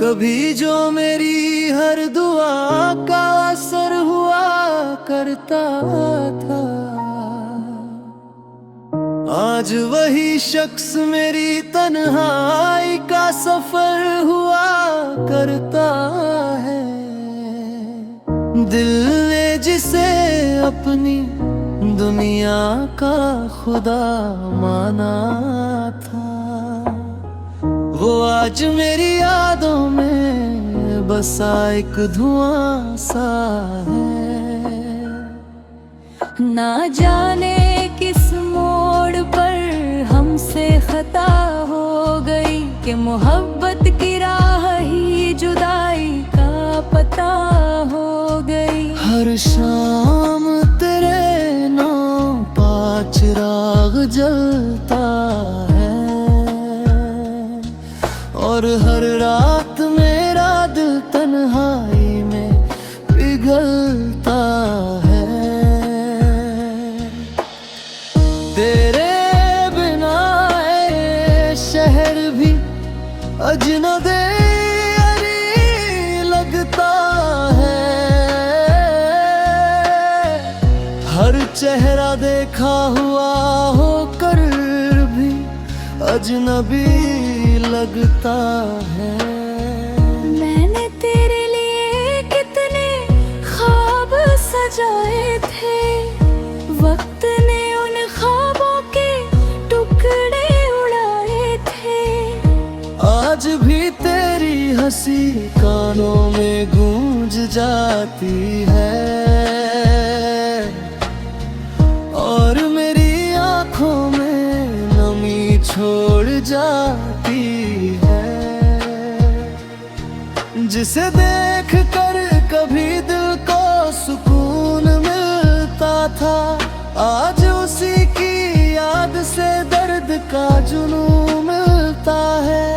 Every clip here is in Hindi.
कभी जो मेरी हर दुआ का असर हुआ करता था, आज वही शख्स मेरी तन्हाई का सफर हुआ करता है। दिल ने जिसे अपनी दुनिया का खुदा माना था, वो आज मेरी यादों में बसा एक धुआं सा है। ना जाने किस मोड़ पर हमसे खता हो गई कि मोहब्बत की राह ही जुदाई का पता हो गई। हर शाम तेरे नाम पा चिराग जलता है, और हर रात मेरा दिल तन्हाई में पिघलता है। तेरे बिना ये शहर भी अजनबी लगता है। हर चेहरा देखा हुआ होकर भी अजनबी लगता है। मैंने तेरे लिए कितने ख्वाब सजाए थे, वक्त ने उन ख्वाबों के टुकड़े उड़ाए थे। आज भी तेरी हंसी कानों में गूंज जाती है, और मेरी आंखों में नमी छोड़ जाती है। जिसे देख कर कभी दिल को सुकून मिलता था, आज उसी की याद से दर्द का जुनून मिलता है।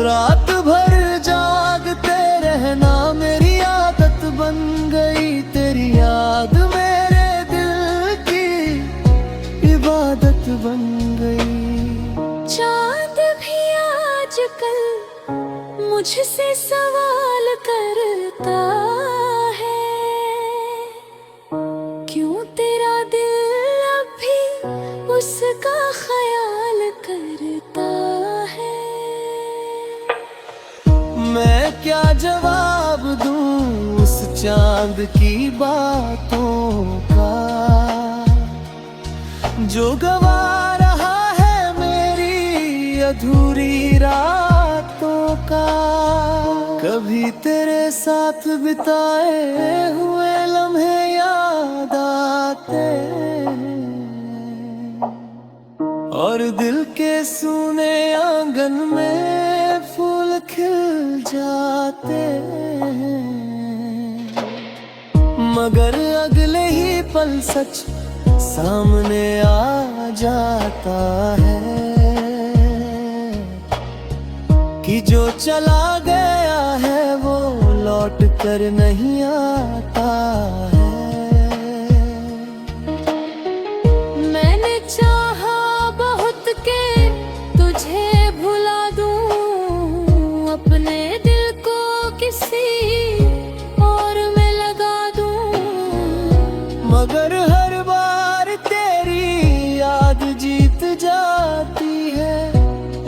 रात भर जागते रहना मेरी आदत बन गई, तेरी याद मेरे दिल की इबादत बन गई। चांद भी आजकल मुझसे सवाल करता है, क्यों तेरा दिल अब भी उसका ख्याल करता है। मैं क्या जवाब दूं उस चांद की बातों का, जो गवा रहा है मेरी अधूरी रातों का। कभी तेरे साथ बिताए हुए लम्हे याद आते हैं, और दिल के सूने आंगन में फूल खिल जाते हैं। मगर अगले ही पल सच सामने आ जाता है, कि जो चला गया है वो लौट कर नहीं आता है। मैंने चाहा बहुत के तुझे भुला दूं, अपने दिल को किसी और में लगा दूं, मगर हर बार तेरी याद जीत जाती है,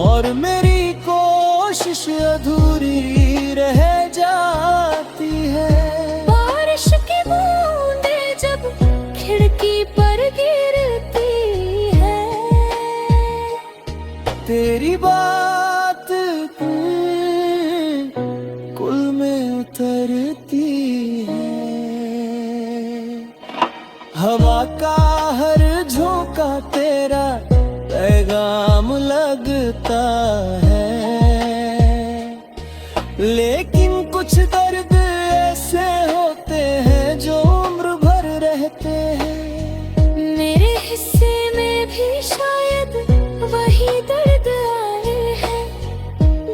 और मेरी कोशिश अधूरी रह जाती है। बारिश की बूंदें जब खिड़की पर गिरती है, तेरी बात कुल में उतरती है। हवा का हर झोंका तेरा पैगाम लगता है, लेकिन कुछ दर्द ऐसे होते हैं जो उम्र भर रहते हैं। मेरे हिस्से में भी शायद वही दर्द आए हैं,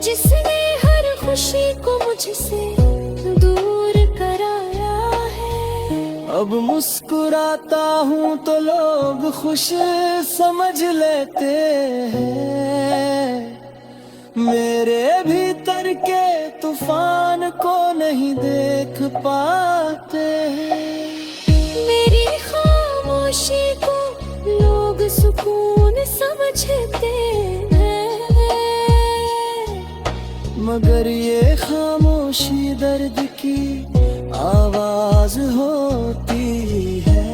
जिसने हर खुशी को मुझसे दूर कराया है। अब मुस्कुराता हूँ तो लोग खुश समझ लेते हैं, मेरे भीतर समंदर के तूफान को नहीं देख पाते हैं। मेरी खामोशी को लोग सुकून समझते हैं, मगर ये खामोशी दर्द की आवाज होती है।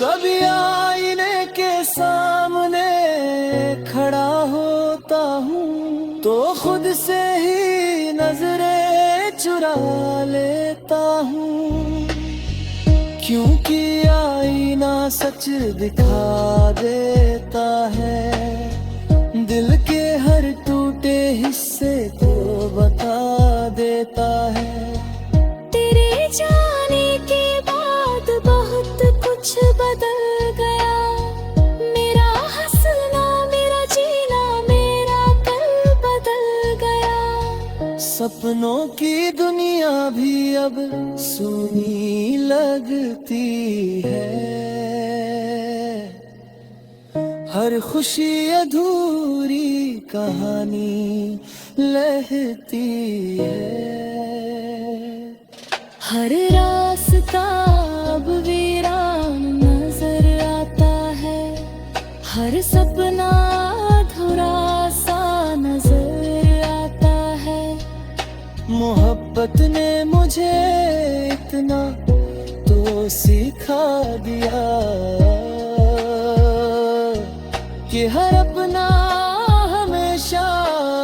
कभी आईने के सामने खड़ा होता हूँ तो खुद से ही नजरें चुरा लेता हूँ, क्योंकि आईना सच दिखा देता है, दिल के हर टूटे हिस्से को बता देता है। तेरे जाने के बाद बहुत कुछ बदल गया, मेरा हंसना, मेरा जीना, मेरा कल बदल गया। सपनों की दुनिया भी अब सुनी लगती है, हर खुशी अधूरी कहानी लहती है। हर रास्ता अब वीरान नजर आता है, हर सपना अधूरा सा नजर आता है। मोहब्बत ने मुझे इतना तो सिखा दिया कि हर अपना हमेशा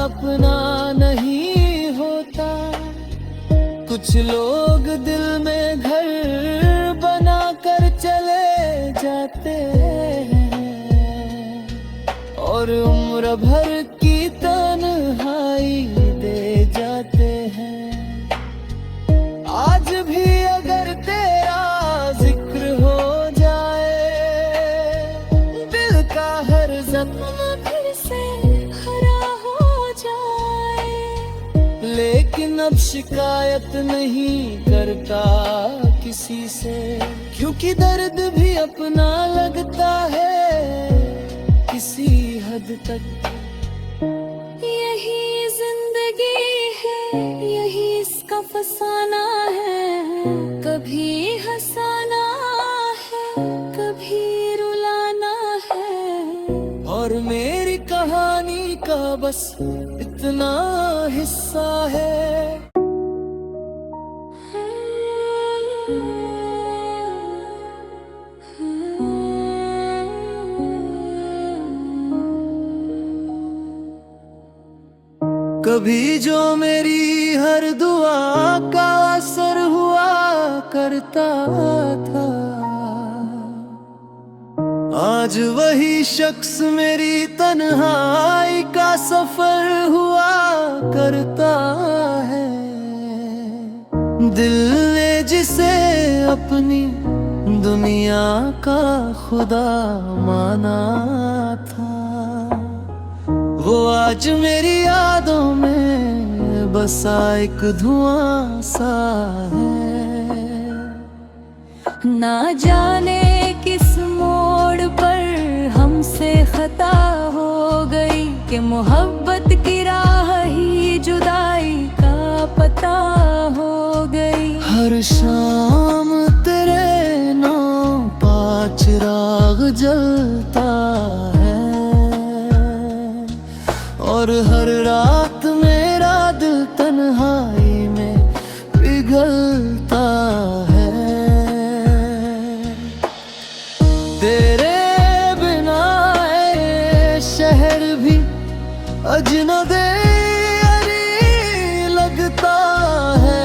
अपना नहीं होता। कुछ लोग दिल में घर बना कर चले जाते हैं और उम्र भर की तन्हाई दे जाते हैं। आज भी अगर तेरा जिक्र हो जाए, दिल का हर सपना फिर से हरा हो जाए, लेकिन अब शिकायत नहीं करता किसी से, क्योंकि दर्द भी अपना लगता है किसी हद तक। यही जिंदगी है, यही इसका फसाना है, कभी हंसाना है, कभी रुलाना है। और मेरी कहानी का बस इतना हिस्सा है। कभी जो मेरी हर दुआ का असर हुआ करता था, आज वही शख्स मेरी तन्हाई का सफर हुआ करता है। दिल ने जिसे अपनी दुनिया का खुदा माना था, वो आज मेरी यादों में बसा एक धुआं सा है। ना जाने किस मोड़ पर हमसे खता हो गई कि मोहब्बत की राह ही जुदाई का पता हो गई। हर शाम तेरे नाम पा चिराग जलता है और हर रात मेरा दिल तन्हाई में पिघलता है। तेरे बिना ये शहर भी अजनबी लगता है।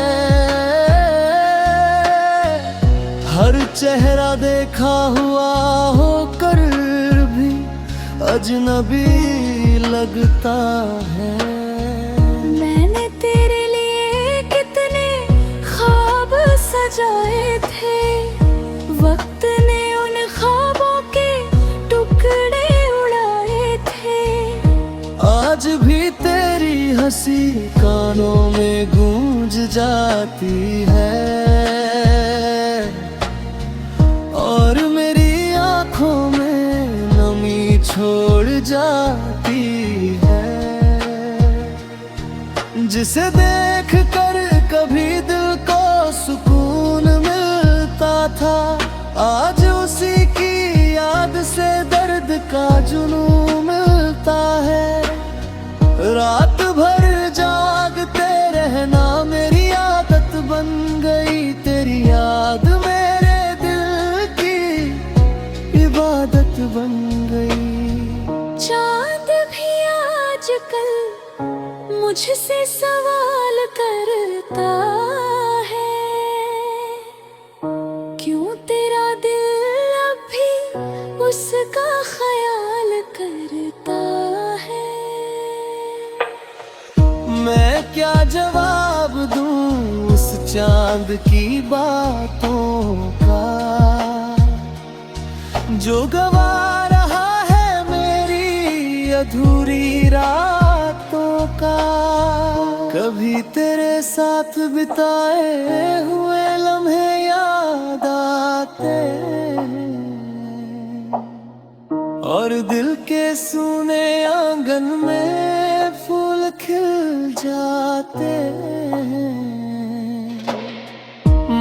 हर चेहरा देखा हुआ होकर भी अजनबी लगता है। मैंने तेरे लिए कितने ख्वाब सजाए थे, वक्त ने उन ख्वाबों के टुकड़े उड़ाए थे। आज भी तेरी हंसी कानों में गूंज जाती है और मेरी आंखों में नमी छोड़ जाती है। जिसे देख कर कभी दिल को सुकून मिलता था, आज उसी की याद से दर्द का जुनून मिलता है। रात भर जागते रहना मेरी आदत बन गई, तेरी याद मेरे दिल की इबादत बन गई। चांद भी आजकल मुझसे सवाल करता है, क्यों तेरा दिल अब भी उसका ख्याल करता है। मैं क्या जवाब दूं उस चांद की बातों का, जो गवा रहा है मेरी अधूरी रातों का। कभी तेरे साथ बिताए हुए लम्हे याद आते हैं, और दिल के सूने आंगन में फूल खिल जाते हैं।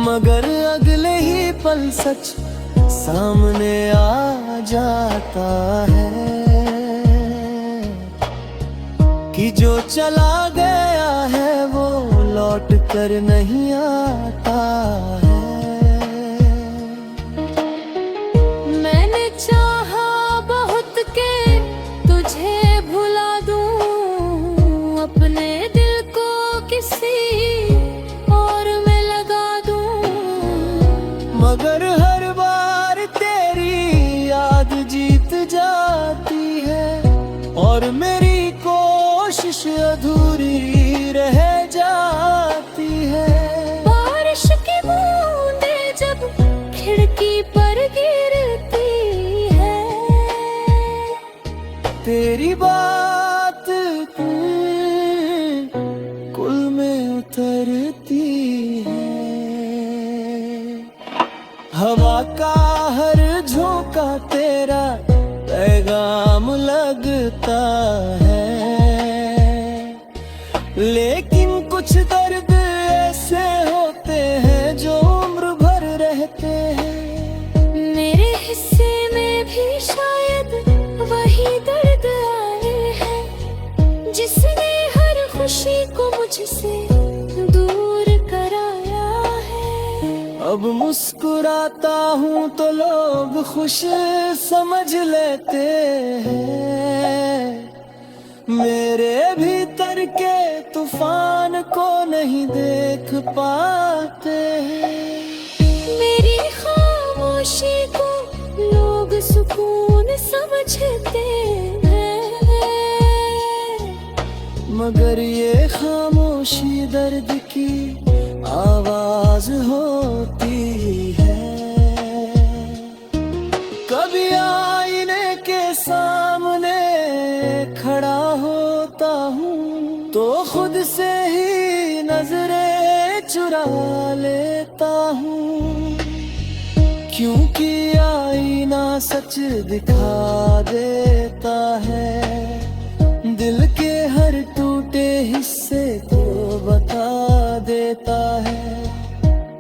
मगर अगले ही पल सच सामने आ जाता है कि जो चला गया है वो लौट कर नहीं आता है। मैंने चाहा बहुत के तुझे भुला दूं, अपने दिल को किसी और में लगा दूं, मगर हर बार तेरी याद जीत जाती है, और मेरी कोशिश अधूरी रह जाती है। बारिश की बूंदें जब खिड़की पर गिरती है, तेरी बात कुल में उतरती है। हवा का हर झोंका तेरा पैगाम लगता है, लेकिन कुछ दर्द ऐसे होते हैं जो उम्र भर रहते हैं। मेरे हिस्से में भी शायद वही दर्द आए हैं, जिसने हर खुशी को मुझसे दूर कराया है। अब मुस्कुराता हूँ तो लोग खुश समझ लेते हैं, मेरे भीतर के तूफान को नहीं देख पाते हैं। मेरी खामोशी को लोग सुकून समझते हैं, मगर ये खामोशी दर्द की आवाज होती है। कभी आईने के सामने खड़ा होता हूँ तो खुद से ही नजरें चुरा लेता हूँ, क्योंकि आईना सच दिखा देता है, दिल के हर टूटे हिस्से को बता देता है।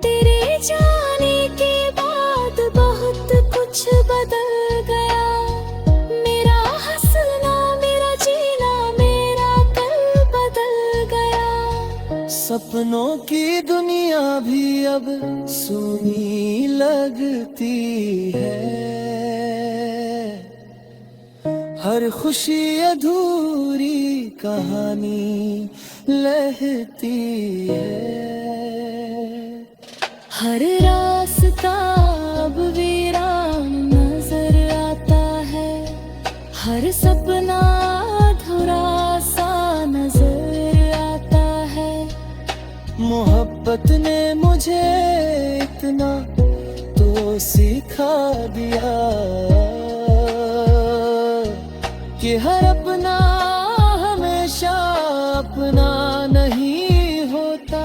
तेरे जाने के बाद बहुत कुछ बदल गया, मेरा हंसना मेरा जीना मेरा कल बदल गया। सपनों की दुनिया भी अब सुनी लगती है, हर खुशी अधूरी कहानी लहती है। हर रास्ता अब वीरान नजर आता है, हर सपना अधूरा सा नजर आता है। मोहब्बत ने मुझे इतना तो सिखा दिया कि हर अपना हमेशा अपना नहीं होता।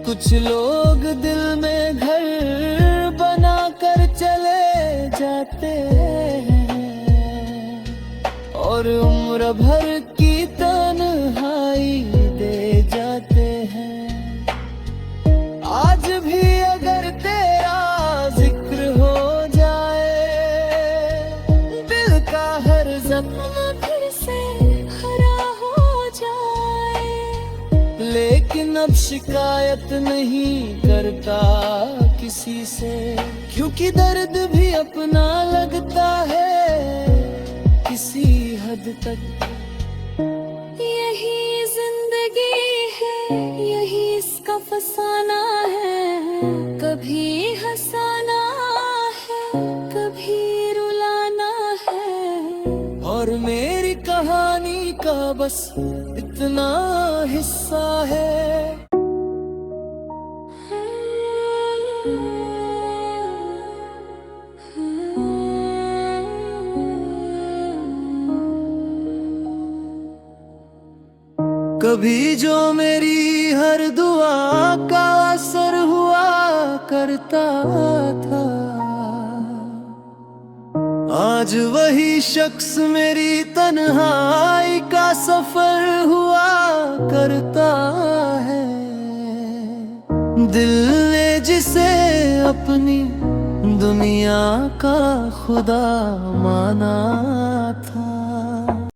कुछ लोग दिल में घर बना कर चले जाते हैं और उम्र भर की तन्हाई दे लेकिन अब शिकायत नहीं करता किसी से, क्योंकि दर्द भी अपना लगता है किसी हद तक। यही जिंदगी है, यही इसका फसाना है, कभी हंसाना है, कभी रुलाना है। और मेरी कहानी का बस इतना हिस्सा है। कभी जो मेरी हर दुआ का असर हुआ करता था, आज वही शख्स मेरी तन्हाई का सफर हुआ करता है। दिल ने जिसे अपनी दुनिया का खुदा माना था,